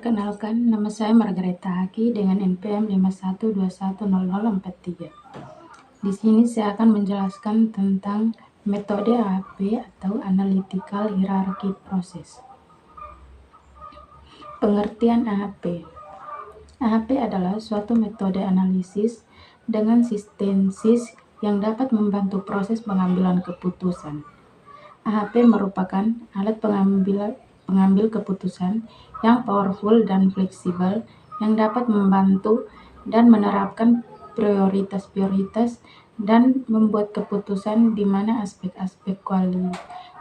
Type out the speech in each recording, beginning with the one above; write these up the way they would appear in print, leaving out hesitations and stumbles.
Perkenalkan, nama saya Margareta Haki dengan NPM 51210043. Di sini saya akan menjelaskan tentang metode AHP atau Analytical Hierarchy Process. Pengertian AHP. AHP adalah suatu metode analisis dengan sintesis yang dapat membantu proses pengambilan keputusan. AHP merupakan alat pengambil keputusan yang powerful dan fleksibel yang dapat membantu dan menerapkan prioritas-prioritas dan membuat keputusan di mana aspek-aspek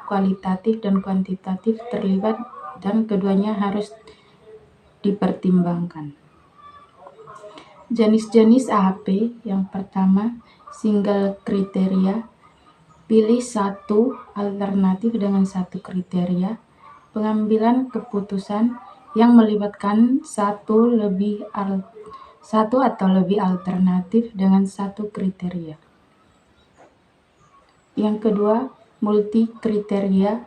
kualitatif dan kuantitatif terlibat dan keduanya harus dipertimbangkan. Jenis-jenis AHP yang pertama, single kriteria. Pilih satu alternatif dengan satu kriteria. Pengambilan keputusan yang melibatkan satu atau lebih alternatif dengan satu kriteria. Yang kedua, multi kriteria.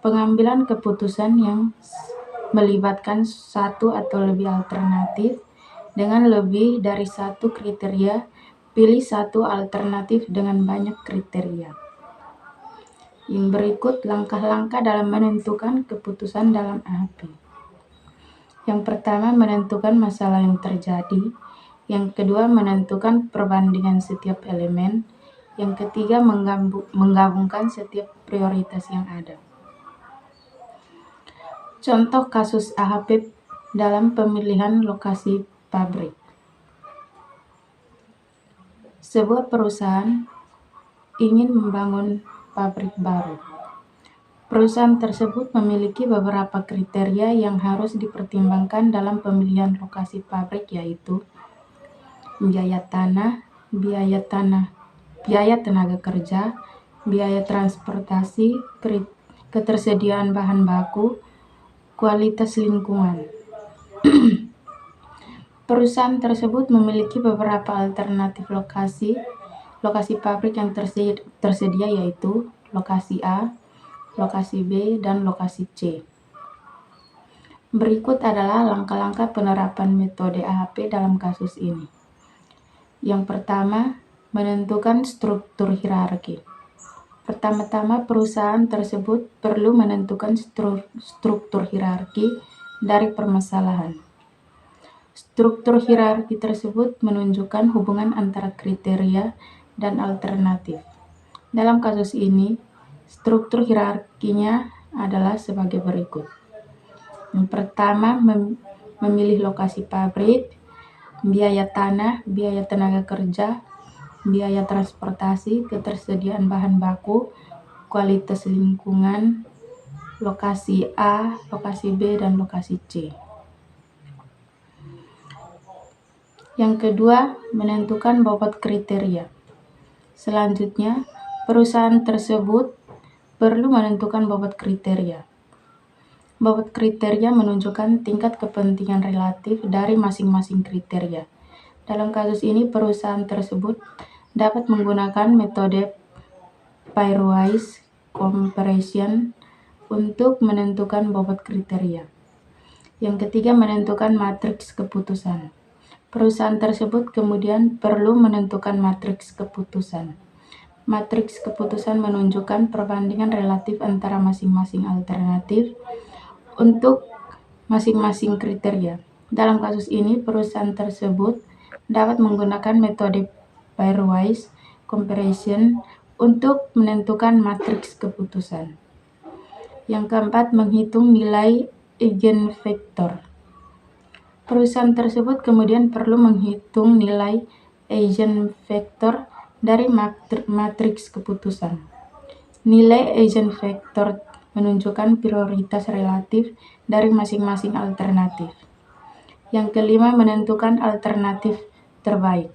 Pengambilan keputusan yang melibatkan satu atau lebih alternatif dengan lebih dari satu kriteria. Pilih satu alternatif dengan banyak kriteria. Yang berikut langkah-langkah dalam menentukan keputusan dalam AHP. Yang pertama, menentukan masalah yang terjadi. Yang kedua, menentukan perbandingan setiap elemen. Yang ketiga, menggabungkan setiap prioritas yang ada. Contoh kasus AHP dalam pemilihan lokasi pabrik. Sebuah perusahaan ingin membangun pabrik baru. Perusahaan tersebut memiliki beberapa kriteria yang harus dipertimbangkan dalam pemilihan lokasi pabrik, yaitu biaya tanah, biaya tenaga kerja, biaya transportasi, ketersediaan bahan baku, kualitas lingkungan. Perusahaan tersebut memiliki beberapa alternatif lokasi pabrik yang tersedia, yaitu lokasi A, lokasi B, dan lokasi C. Berikut adalah langkah-langkah penerapan metode AHP dalam kasus ini. Yang pertama, menentukan struktur hierarki. Pertama-tama, perusahaan tersebut perlu menentukan struktur hierarki dari permasalahan. Struktur hierarki tersebut menunjukkan hubungan antara kriteria dan alternatif. Dalam kasus ini, struktur hierarkinya adalah sebagai berikut. Yang pertama, memilih lokasi pabrik, biaya tanah, biaya tenaga kerja, biaya transportasi, ketersediaan bahan baku, kualitas lingkungan, lokasi A, lokasi B, dan lokasi C. Yang kedua, menentukan bobot kriteria. Selanjutnya, perusahaan tersebut perlu menentukan bobot kriteria. Bobot kriteria menunjukkan tingkat kepentingan relatif dari masing-masing kriteria. Dalam kasus ini, perusahaan tersebut dapat menggunakan metode pairwise comparison untuk menentukan bobot kriteria. Yang ketiga, menentukan matriks keputusan. Perusahaan tersebut kemudian perlu menentukan matriks keputusan. Matriks keputusan menunjukkan perbandingan relatif antara masing-masing alternatif untuk masing-masing kriteria. Dalam kasus ini, perusahaan tersebut dapat menggunakan metode pairwise comparison untuk menentukan matriks keputusan. Yang keempat, menghitung nilai eigenvektor. Perusahaan tersebut kemudian perlu menghitung nilai eigenvektor dari matriks keputusan. Nilai eigenvektor menunjukkan prioritas relatif dari masing-masing alternatif. Yang kelima, menentukan alternatif terbaik.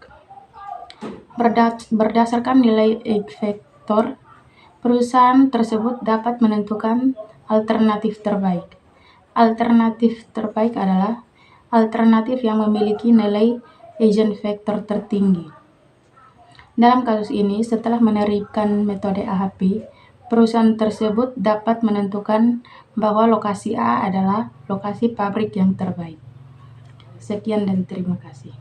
Berdasarkan nilai eigenvektor, perusahaan tersebut dapat menentukan alternatif terbaik. Alternatif terbaik adalah alternatif yang memiliki nilai eigenvektor tertinggi. Dalam kasus ini, setelah menerapkan metode AHP, perusahaan tersebut dapat menentukan bahwa lokasi A adalah lokasi pabrik yang terbaik. Sekian dan terima kasih.